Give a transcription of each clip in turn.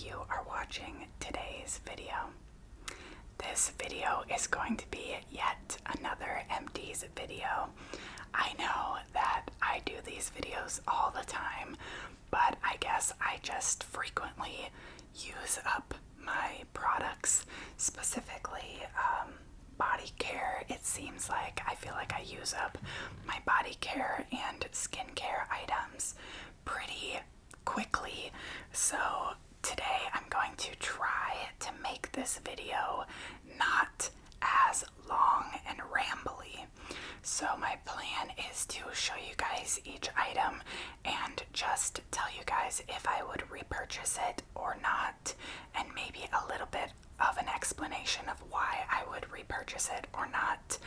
you are watching today's video. This video is going to be yet another Empties video. I know that I do these videos all the time, but I guess I just frequently use up my products, specifically body care. It seems like I feel like I use up my body care and skincare items pretty quickly. So today I'm going to try to make this video not as long and rambly. So my plan is to show you guys each item and just tell you guys if I would repurchase it or not, and maybe a little bit of an explanation of why I would repurchase it or not.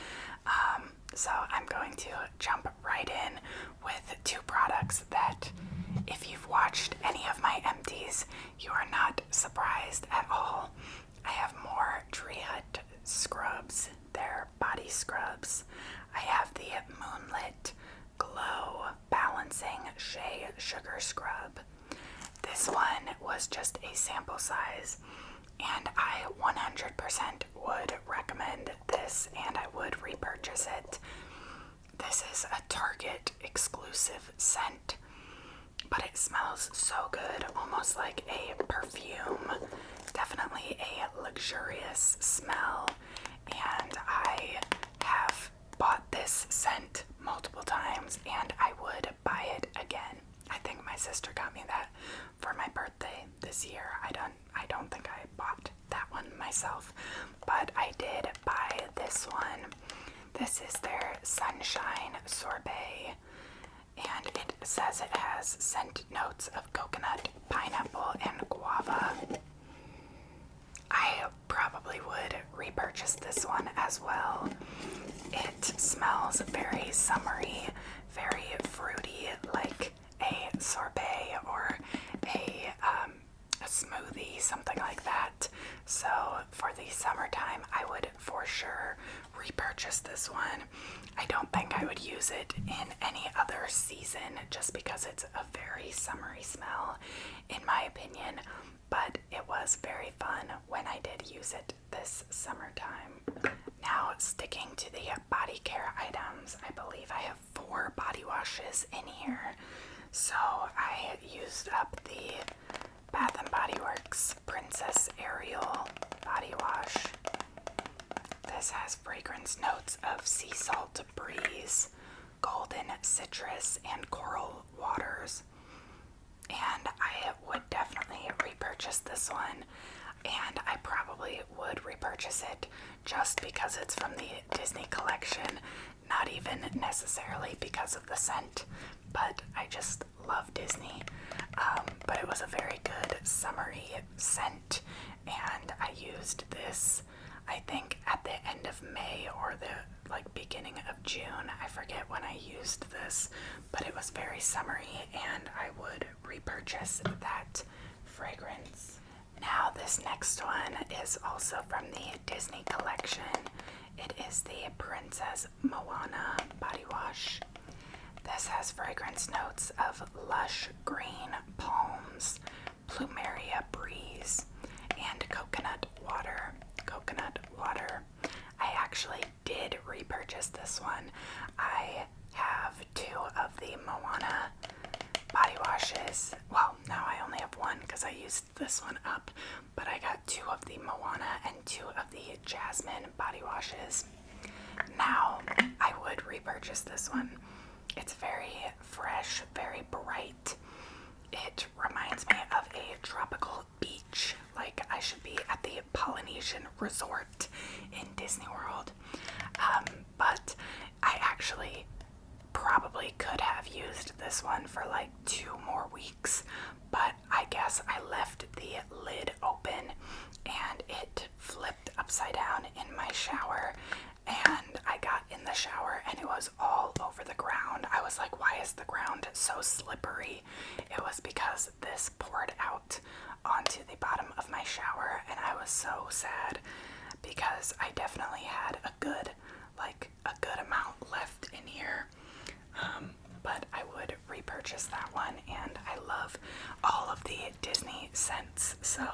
So I'm going to jump right in with two products that, if you've watched any of my empties, you are not surprised at all. I have more Tree Hut scrubs. They're body scrubs. I have the Moonlit Glow Balancing Shea Sugar Scrub. This one was just a sample size, and I 100% would recommend this, and I would repurchase it. This is a Target exclusive scent, but it smells so good, almost like a perfume. Definitely a luxurious smell, and I have bought this scent multiple times, and I would buy it again. I think my sister got me that for my birthday this year. I don't think I bought that one myself, but I did buy this one. This is their Sunshine Sorbet, and it says it has scent notes of coconut, pineapple, and guava. I probably would repurchase this one as well. It smells very summery, very fruity, like a sorbet or a smoothie, something like that. So for the summertime, I would for sure repurchase this one. I don't think I would use it in any other season just because it's a very summery smell, in my opinion, but it was very fun when I did use it this summertime. Now, sticking to the body care items, I believe I have 4 body washes in here. So I used up the Bath & Body Works Princess Ariel body wash. This has fragrance notes of sea salt breeze, golden citrus, and coral waters. And I would definitely repurchase this one, and I probably would repurchase it just because it's from the Disney collection, not even necessarily because of the scent, but I just love Disney. But it was a very good summery scent, and I used this, I think, at the end of May or the beginning of June. I forget when I used this, but it was very summery, and I would repurchase that fragrance. Now, this next one is also from the Disney collection. It is the Princess Moana body wash. This has fragrance notes of lush green palms, plumeria breeze, and coconut water. I actually did repurchase this one. I have 2 of the Moana body washes. Well, now I only have 1 because I used this one up, but I got 2 of the Moana and 2 of the Jasmine body washes. Now, I would repurchase this one. It's very fresh, very bright. It reminds me of a tropical beach, like I should be at the Polynesian resort in Disney World. But I actually probably could have used this one for 2 more weeks, but I guess I left the lid open and it flipped upside down in my shower, and I got in the shower and it was all over the ground. I was like, why is the ground so slippery? It was because this poured out onto the bottom of my shower, and I was so sad because I definitely had a good amount left in here. But I would repurchase that one, and I love all of the Disney scents, so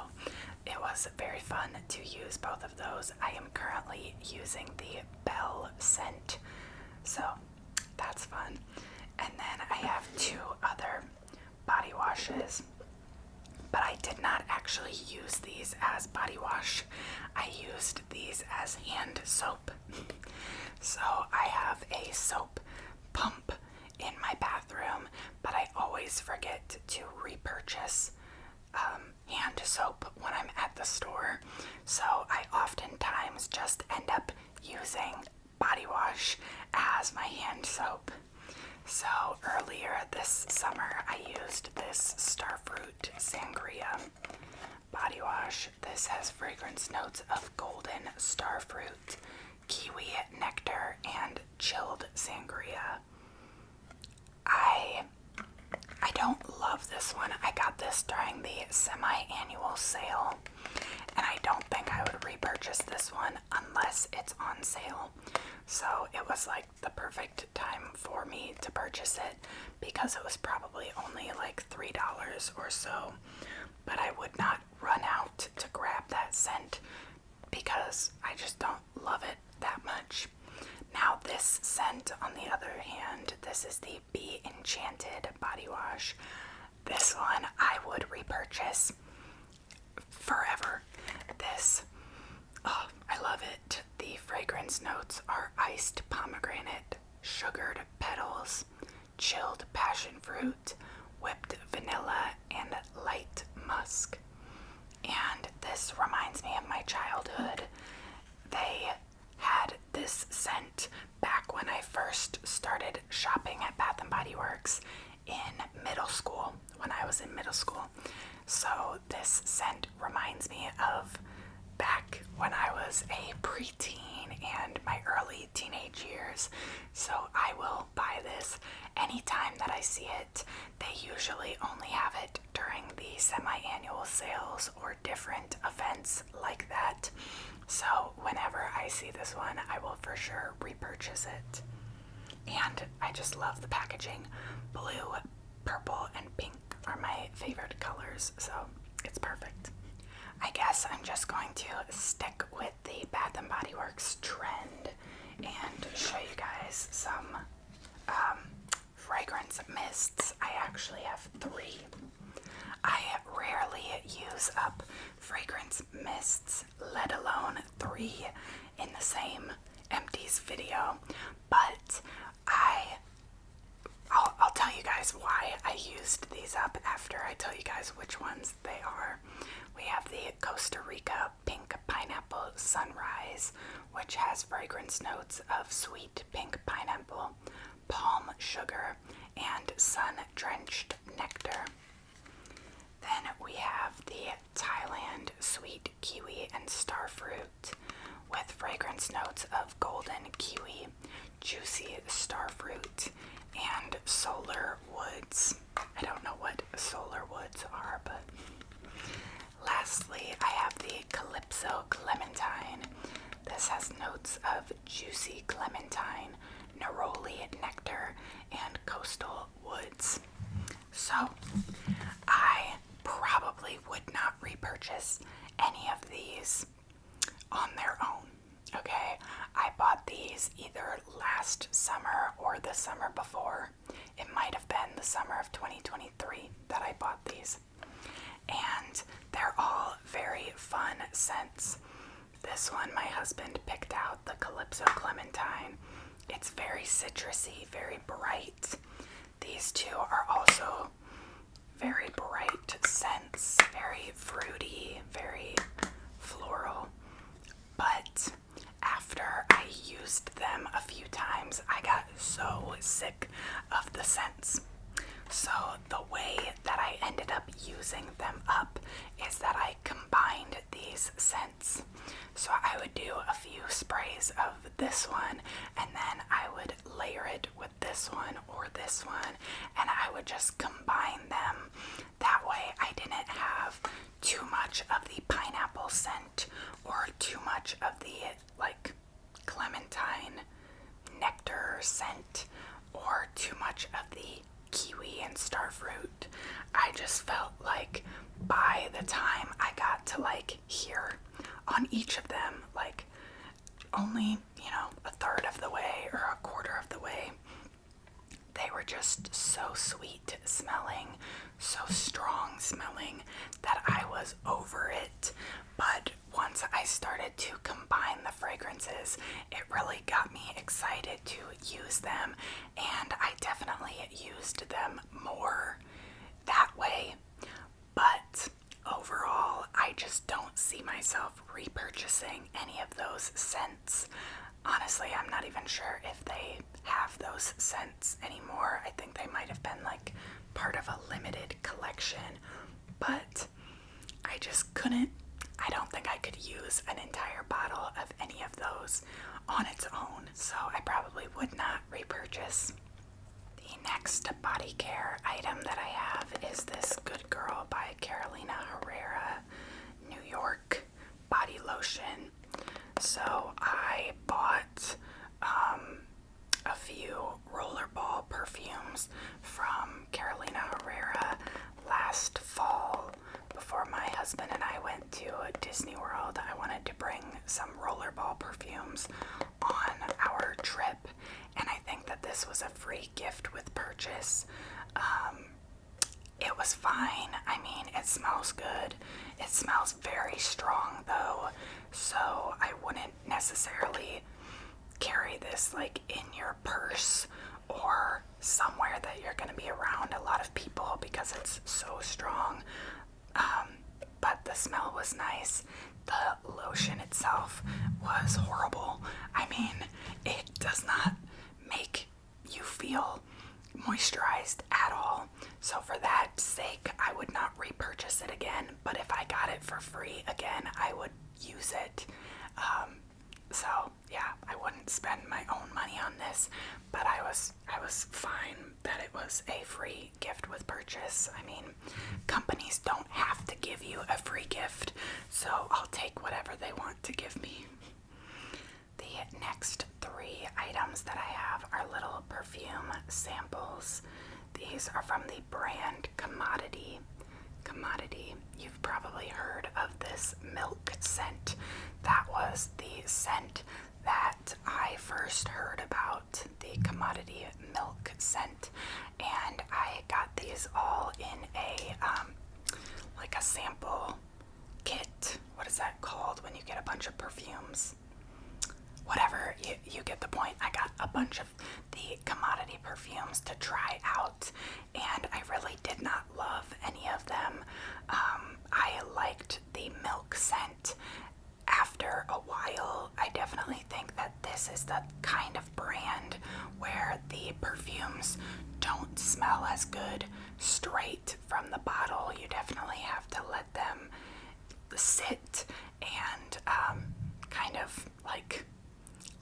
it was very fun to use both of those. I am currently using the Belle scent, so that's fun. And then I have 2 other body washes, but I did not actually use these as body wash. I used these as hand soap. So I have a soap pump in my bathroom, but I always forget to repurchase hand soap when I'm at the store. So I oftentimes just end up using body wash as my hand soap. So earlier this summer I used this Starfruit Sangria body wash. This has fragrance notes of golden starfruit, kiwi nectar, and chilled sangria. I don't love this one. I got this during the semi-annual sale, and I don't think I would repurchase this one unless it's on sale. So it was like the perfect time for me to purchase it because it was probably only like $3 or so. But I would not run out to grab that scent because I just don't love it that much. Now this scent, on the other hand, this is the Be Enchanted body wash. This one I would repurchase forever. This, oh, I love it. The fragrance notes are iced pomegranate, sugared petals, chilled passion fruit, whipped vanilla, and light musk. And this reminds me of my childhood. They had this scent back when I first started shopping at Bath & Body Works in middle school, when I was in middle school. So this scent reminds me of back when I was a preteen and my early teenage years. So I will buy this anytime that I see it. They usually only have it during the semi-annual sales or different events like that. So whenever I see this one, I will for sure repurchase it. And I just love the packaging. Blue, purple, and pink are my favorite colors, so it's perfect. I guess I'm just going to stick with the Bath & Body Works trend and show you guys some fragrance mists. I actually have 3. I rarely use up fragrance mists, let alone 3 in the same Empties video, but I'll tell you guys why I used these up after I tell you guys which ones they are. We have the Costa Rica Pink Pineapple Sunrise, which has fragrance notes of sweet pink pineapple, palm sugar, and sun-drenched nectar. Then we have the Thailand Sweet Kiwi and Starfruit with fragrance notes of golden kiwi, juicy starfruit, and solar woods. I don't know what solar woods are, but lastly, I have the Calypso Clementine. This has notes of juicy clementine, neroli nectar, and coastal woods. So, I probably would not repurchase any of these on their own, okay? I bought these either last summer or the summer before. It might have been the summer of 2023 that I bought these. And they're all very fun scents. This one my husband picked out, the Calypso Clementine. It's very citrusy, very bright. These 2 are also very bright scents, very fruity, very floral. But after I used them a few times, I got so sick of the scents. So the way that I ended up using them up is that I combined these scents. So I would do a few sprays of this one, and then I would layer it with this one or this one, and I would just combine them. That way I didn't have too much of the pineapple scent or too much of the like clementine nectar scent or too much of the kiwi and starfruit fruit. I just felt like by the time I got to like here on each of them, like only, a third of the way or a quarter of the way, they were just so sweet smelling, so strong smelling that I was over it. But once I started to combine the fragrances, it really got me excited to use them, and I definitely used them more that way. But overall, I just don't see myself repurchasing any of those scents. Honestly, I'm not even sure if they have those scents anymore. I think they might have been like part of a limited collection, but I just couldn't. I don't think I could use an entire bottle of any of those on its own, so I probably would not repurchase. The next body care item that I have is this Good Girl by Carolina Herrera New York body lotion. So I bought a few rollerball perfumes from Carolina Herrera last fall. Before my husband and I went to Disney World, I wanted to bring some rollerball perfumes on our trip, and I think that this was a free gift with purchase. It was fine. I mean, it smells good. It smells very strong though, so I wouldn't necessarily carry this like in your purse or somewhere that you're going to be around a lot of people because it's so strong. But the smell was nice. The lotion itself was horrible. I mean, it does not make you feel moisturized at all. So for that sake, I would not repurchase it again. But if I got it for free again, I would use it. So yeah, I wouldn't spend my own money on this, but I was fine that it was a free gift with purchase. I mean, companies don't have to give you a free gift, so I'll take whatever they want to give me. The next 3 items that I have are little perfume samples. These are from the brand Commodity. You've probably heard of this milk scent. That was the scent that I first heard about, the Commodity milk scent, and I got these all in a like a sample kit. What is that called when you get a bunch of perfumes? Whatever, you get the point. I got a bunch of the Commodity perfumes to try out, and I really did not love any of them. I liked the milk scent. After a while, I definitely think that this is the kind of brand where the perfumes don't smell as good straight from the bottle. You definitely have to let them sit and kind of like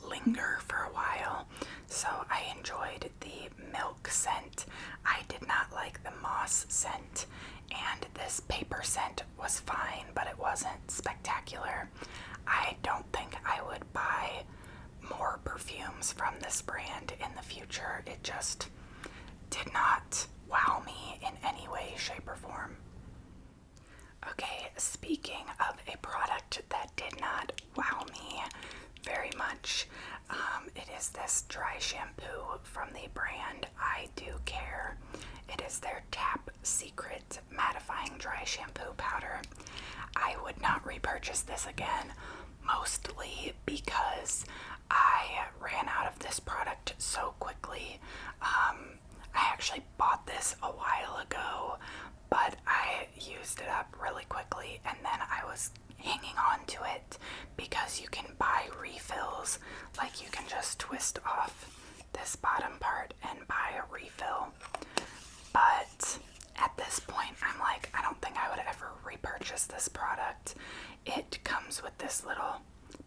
linger for a while. So I enjoyed the milk scent. I did not like the moss scent, and this paper scent was fine, but it wasn't spectacular. I don't think I would buy more perfumes from this brand in the future. It just did not wow me in any way, shape, or form. Okay, speaking of a product that did not wow me very much, it is this dry shampoo from the brand I Do Care. It is their Tap Secret Mattifying Dry Shampoo Powder. I would not repurchase this again, mostly because I ran out of this product so quickly. I actually bought this a while ago, but I used it up really quickly, and then I was hanging on to it because you can buy refills. Like, you can just twist off this bottom part and buy a refill. But at this point, I'm like, I don't think I would ever repurchase this product. It comes with this little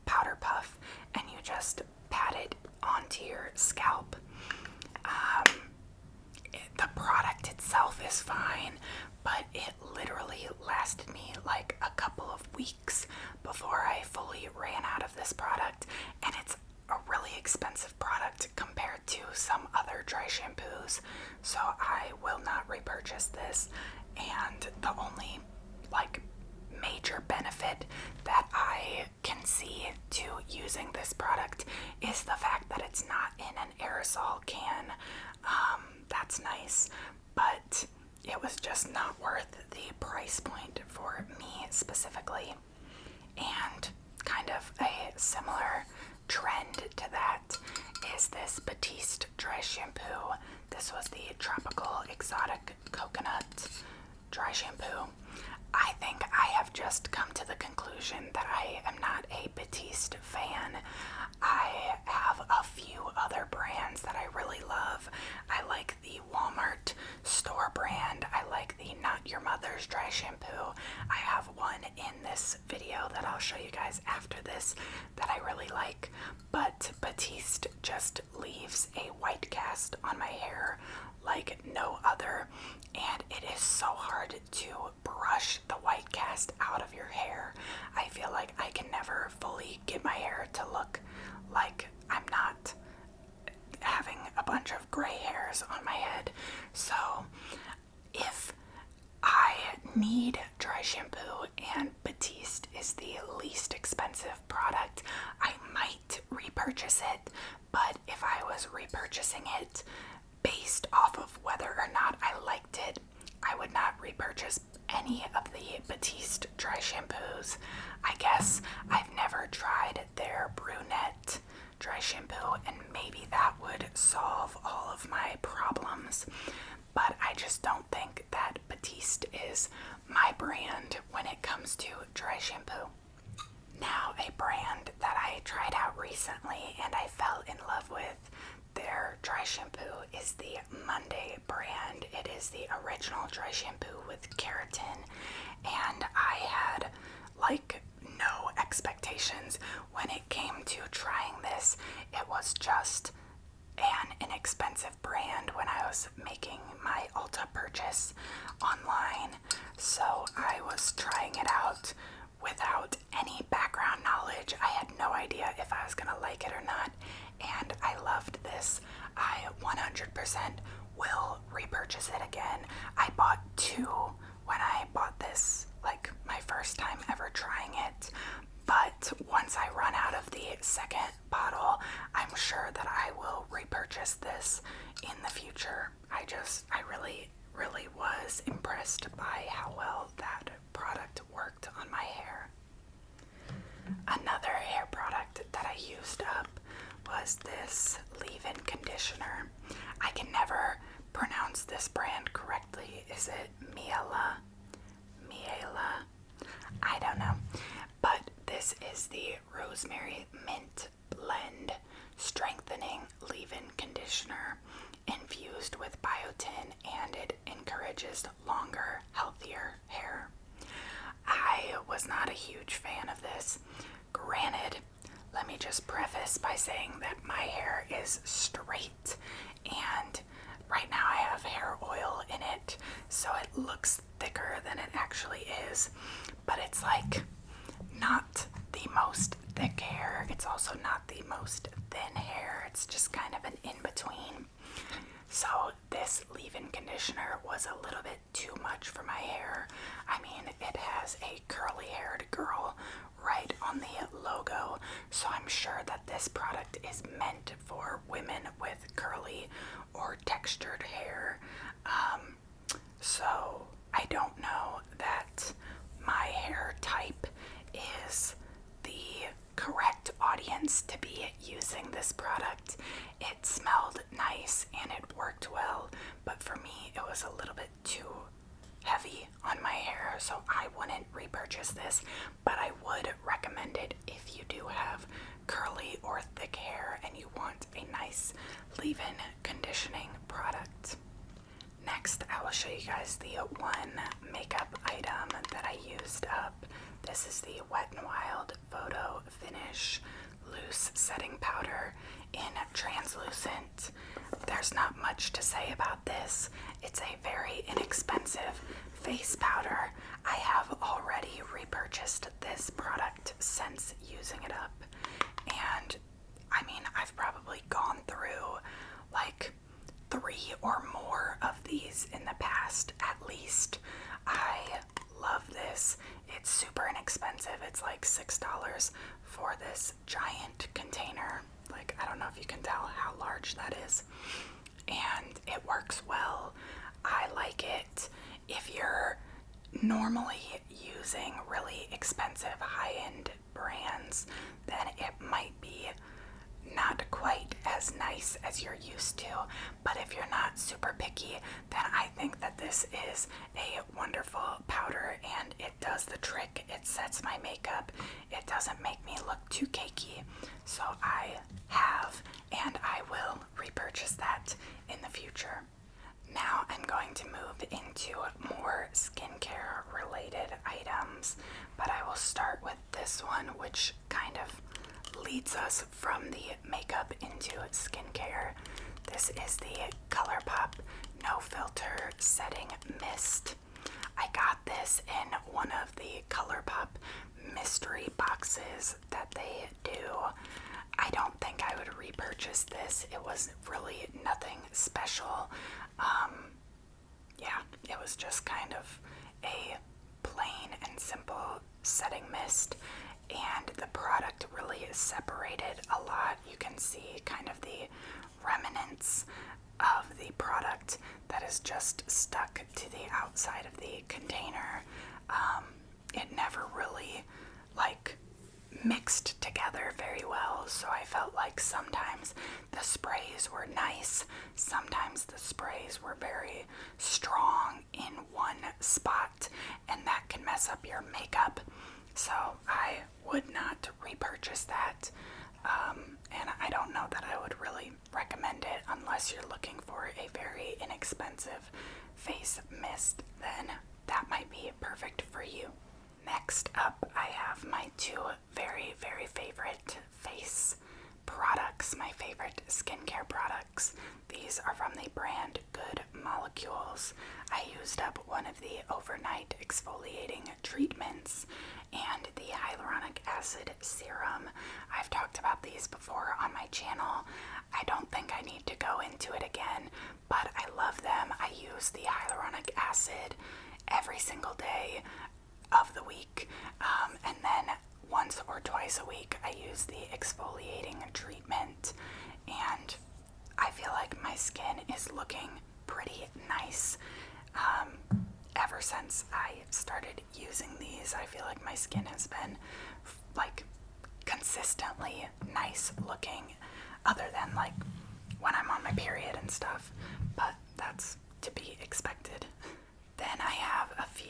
powder puff, and you just pat it onto your scalp. The product itself is fine, but it literally lasted me like a couple of weeks before I fully ran out of this product, and it's a really expensive product compared to some other dry shampoos, so I will not repurchase this. And the only like major benefit that I can see to using this product is the fact that it's not in an aerosol can. That's nice, but it was just not worth the price point for me specifically. And kind of a similar trend to that is this Batiste dry shampoo. This was the Tropical Exotic Coconut dry shampoo. I think I have just come to the conclusion that I am not a Batiste fan. I have a few other brands that I really love. I like the Walmart store brand. I like the Not Your Mother's dry shampoo. I have one in this video that I'll show you guys after this that I really like. But Batiste just leaves a white cast on my hair like no other, and it is so hard to brush the white cast out of your hair. I feel like I can never fully get my hair to look like I'm not having a bunch of gray hairs on my head. So if I need dry shampoo and Batiste is the least expensive product, I might repurchase it. But if I was repurchasing it based off of whether or not I liked it, I would not repurchase any of the Batiste dry shampoos. I guess I've never tried their brunette dry shampoo, and maybe that would solve all of my problems. But I just don't think that Batiste is my brand when it comes to dry shampoo. Now, a brand that I tried out recently and I fell in love with their dry shampoo is the Monday brand. It is the original dry shampoo with keratin, and I had like no expectations when it came to trying this. It was just an inexpensive brand when I was making my Ulta purchase online, so I was trying it out without any background knowledge. I had no idea if I was gonna like it or not, and I loved this. I 100% will repurchase it again. I bought two when I bought this, like my first time ever trying it, but once I run out of the second bottle, I'm sure that I will repurchase this in the future. I really was impressed by how well that product worked on my hair. Another hair product that I used up was this leave-in conditioner. I can never pronounce this brand correctly. Is it Miela? I don't know. But this is the Rosemary Mint Blend Strengthening Leave-In Conditioner infused with biotin, and it encourages longer, healthier hair. I was not a huge fan of this. Granted, let me just preface by saying that my hair is straight, and right now I have hair oil in it, so it looks thicker than it actually is. But it's like not the most thick hair. It's also not the most thin hair. It's just kind of an in-between. So this leave-in conditioner was a little bit too much for my hair. I mean, it has a curly-haired girl right on the logo, so I'm sure that this product is meant for women with curly or textured hair. So I don't know that my hair type is the correct audience to be using this product. It smelled nice and it worked well, but for me it was a little bit too heavy on my hair, so I wouldn't repurchase this, but I would recommend it if you do have curly or thick hair and you want a nice leave-in conditioning product. Next, I will show you guys the one makeup item that I used up. This is the Wet n Wild Photo Finish Loose Setting Powder in Translucent. There's not much to say about this. It's a very inexpensive face powder. I have already repurchased this product since using it up, and I mean, I've probably gone through taste. I love this. It's super inexpensive. It's like $6 for this giant container. Like, I don't know if you can tell how large that is. And it works well. I like it. If you're normally using really expensive high-end brands, then it might be not quite as nice as you're used to. But if you're not super picky, then I think that this is a wonderful powder, and it does the trick. It sets my makeup. It doesn't make me look too cakey. So I have, and I will repurchase that in the future. Now I'm going to move into more skincare related items, but I will start with this one, which kind of leads us from the makeup into skincare. This is the ColourPop No Filter Setting Mist. I got this in one of the ColourPop mystery boxes that they do. I don't think I would repurchase this. It was really nothing special. Yeah, it was just kind of a plain and simple setting mist, and the product really is separated a lot. You can see kind of the remnants of the product that is just stuck to the outside of the container. It never really like mixed together very well, so I felt like sometimes the sprays were nice, sometimes the sprays were very strong in one spot, and that can mess up your makeup. So I would not repurchase that, and I don't know that I would really recommend it unless you're looking for a very inexpensive face mist. Then that might be perfect for you. Next up, I have my two very, very favorite face products, my favorite skincare products. These are from the brand Good Molecules. I used up one of the overnight exfoliating treatments and the hyaluronic acid serum. I've talked about these before on my channel. I don't think I need to go into it again, but I love them. I use the hyaluronic acid every single day of the week, and then once or twice a week I use the exfoliating treatment, and I feel like my skin is looking pretty nice. Ever since I started using these, I feel like my skin has been like consistently nice looking, other than like when I'm on my period and stuff, but that's to be expected. Then I have a few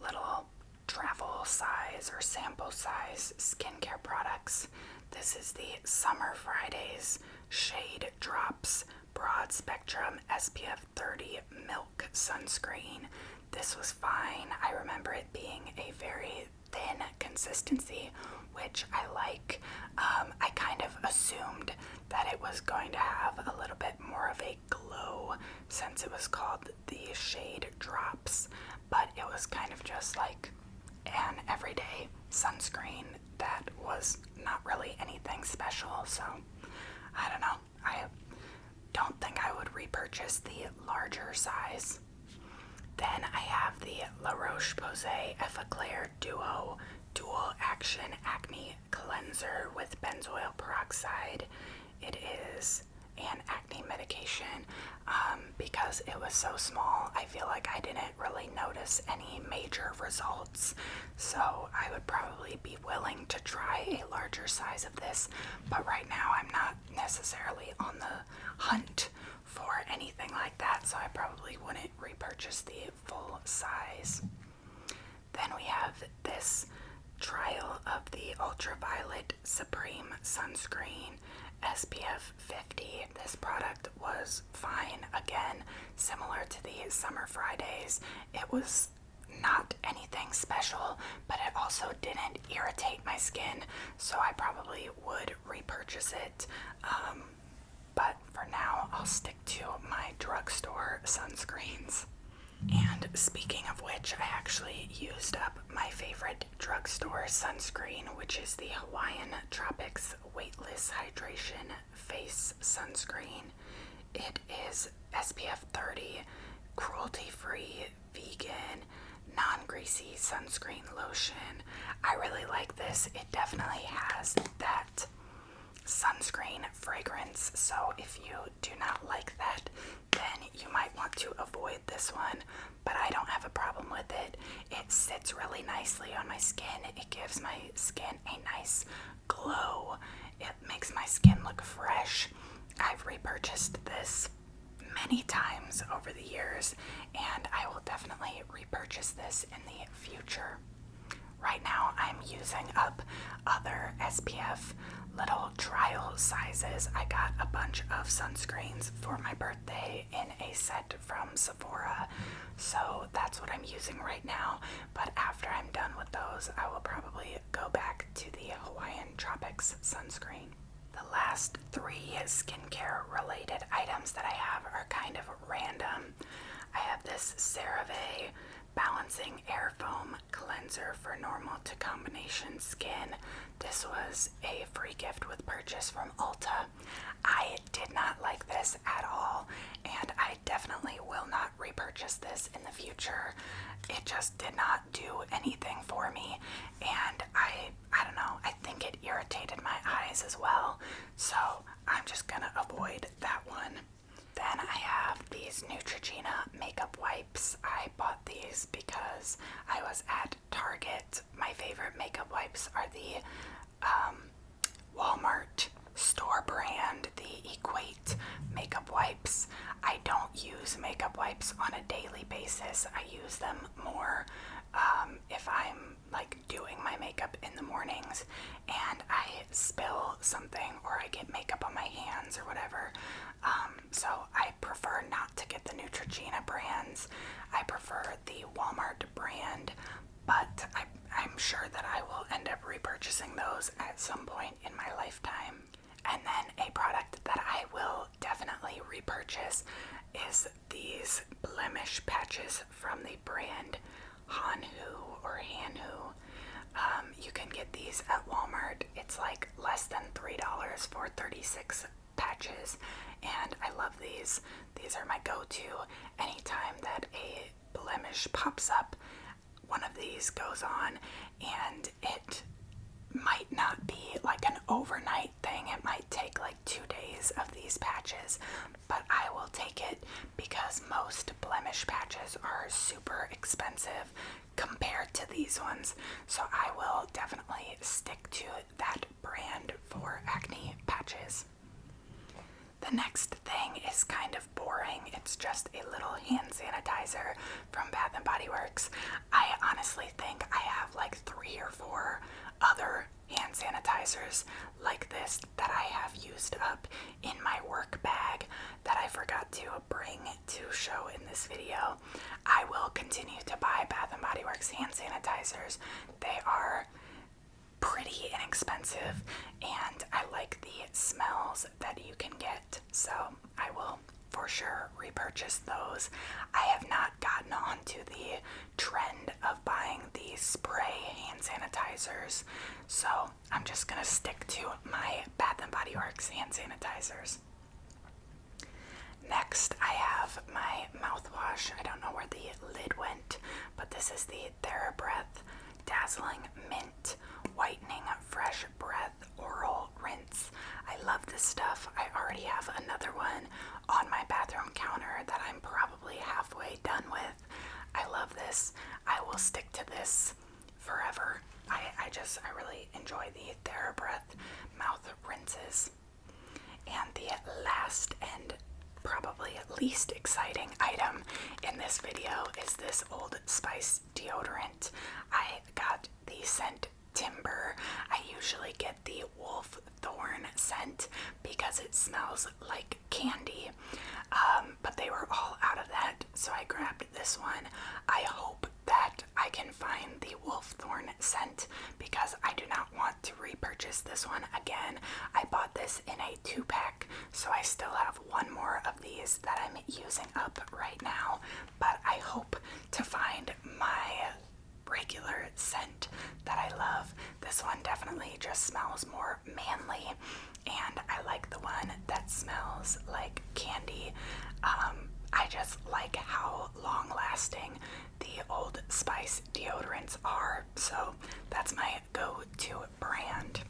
little travel size or sample size skincare products. This is the Summer Fridays Shade Drops Broad Spectrum SPF 30 Milk Sunscreen. This was fine. I remember it being a very thin consistency, which I like. I kind of assumed that it was going to have a little bit more of a glow since it was called the Shade Drops, but it was kind of just like an everyday sunscreen that was not really anything special. So I don't know. I don't think I would repurchase the larger size. Then I have the La Roche-Posay Effaclar Duo Dual Action Acne Cleanser with benzoyl peroxide. It is an acne medication. Because it was so small, I feel like I didn't really notice any major results. So I would probably be willing to try a larger size of this, but right now I'm not necessarily on the hunt for anything like that, so I probably wouldn't repurchase the full size. Then we have this trial of the Ultraviolet Supreme Sunscreen SPF 50. This product was fine. Again, similar to the Summer Fridays, it was not anything special, but it also didn't irritate my skin, so I probably would repurchase it. But for now, I'll stick to my drugstore sunscreens. And speaking of which, I actually used up my favorite drugstore sunscreen, which is the Hawaiian Tropics Weightless Hydration Face Sunscreen. It is SPF 30, cruelty-free, greasy sunscreen lotion. I really like this. It definitely has that sunscreen fragrance, so if you do not like that, then you might want to avoid this one, but I don't have a problem with it. It sits really nicely on my skin. It gives my skin a nice glow. It makes my skin look fresh. I've repurchased this many times over the years, and I will definitely repurchase this in the future. Right now, I'm using up other SPF little trial sizes. I got a bunch of sunscreens for my birthday in a set from Sephora, so that's what I'm using right now. But after I'm done with those, I will probably go back to the Hawaiian Tropics sunscreen. The last 3 skincare related items that I have are kind of random. I have this CeraVe Balancing Air Foam Cleanser for normal to combination skin. This was a free gift with purchase from Ulta. I did not like this at all, and I definitely will not repurchase this in the future. It just did not do anything for me, and I don't know, I think it irritated my eyes as well, so I'm just gonna avoid that one. Then I have these Neutrogena makeup wipes. I bought these because I was at Target. My favorite makeup wipes are the Walmart store brand, the Equate makeup wipes. I don't use makeup wipes on a daily basis. I use them more if I'm like doing my makeup in the mornings and I spill something or I get makeup on my hands or whatever. So I prefer not to get the Neutrogena brands. I prefer the Walmart brand, but I'm sure that I will end up repurchasing those at some point in my lifetime. And then a product that I will definitely repurchase is these blemish patches from the brand Hanhu or Hanhu. You can get these at Walmart. It's like less than $3 for 36 patches, and I love these. These are my go-to. Anytime that a blemish pops up, one of these goes on, and it might not be like an overnight thing. It might take like 2 days of these patches, but I will take it because most blemish patches are super expensive compared to these ones. So I will definitely stick to that brand for acne patches. The next thing is kind of boring. It's just a little hand sanitizer from Bath & Body Works. I honestly think I have like 3 or 4 other hand sanitizers like this that I have used up in my work bag that I forgot to bring to show in this video. I will continue to buy Bath & Body Works hand sanitizers. They are pretty inexpensive and I like the smells that you can get, so I will for sure repurchase those. I have not gotten onto the trend of buying the spray hand sanitizers, so I'm just gonna stick to my Bath & Body Works hand sanitizers. Next, I have my mouthwash. I don't know where the lid went, but this is the TheraBreath Dazzling Mint Whitening Fresh Breath Oral Rinse. I love this stuff. I already have another one on my bathroom counter that I'm probably halfway done with. I love this. I will stick to this forever. I really enjoy the TheraBreath mouth rinses. And the last and probably least exciting item in this video is this Old Spice deodorant. I got the scent Timber. I usually get the Wolf Thorn scent because it smells like candy, but they were all out of that, so I grabbed this one. I hope that I can find the Wolf Thorn scent because I do not want to repurchase this one again. I bought this in a 2-pack, so I still have 1 more of these that I'm using up right now, but I hope to find my regular scent that I love. This one definitely just smells more manly, and I like the one that smells like candy. I just like how long lasting the Old Spice deodorants are, so that's my go-to brand.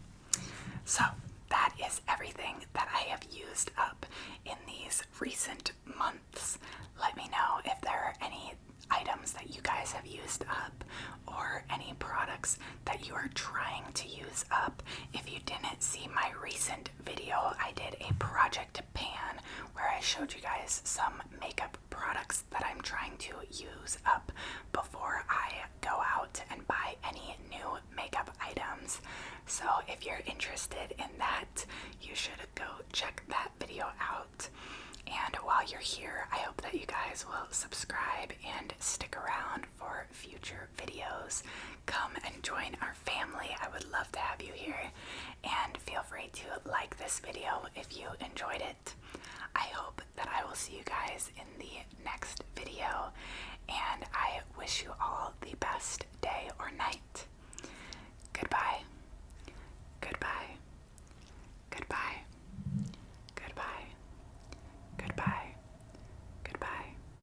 So that is everything that I have used up in these recent months. Let me know if there are any items that you guys have used up or any products that you are trying to use up. If you didn't see my recent video, I did a project pan where I showed you guys some makeup products that I'm trying to use up before I go out and buy any new makeup items. So if you're interested in that, you should go check that video out. And while you're here, I hope that you guys will subscribe and stick around for future videos. Come and join our family. I would love to have you here. And feel free to like this video if you enjoyed it. I hope that I will see you guys in the next video.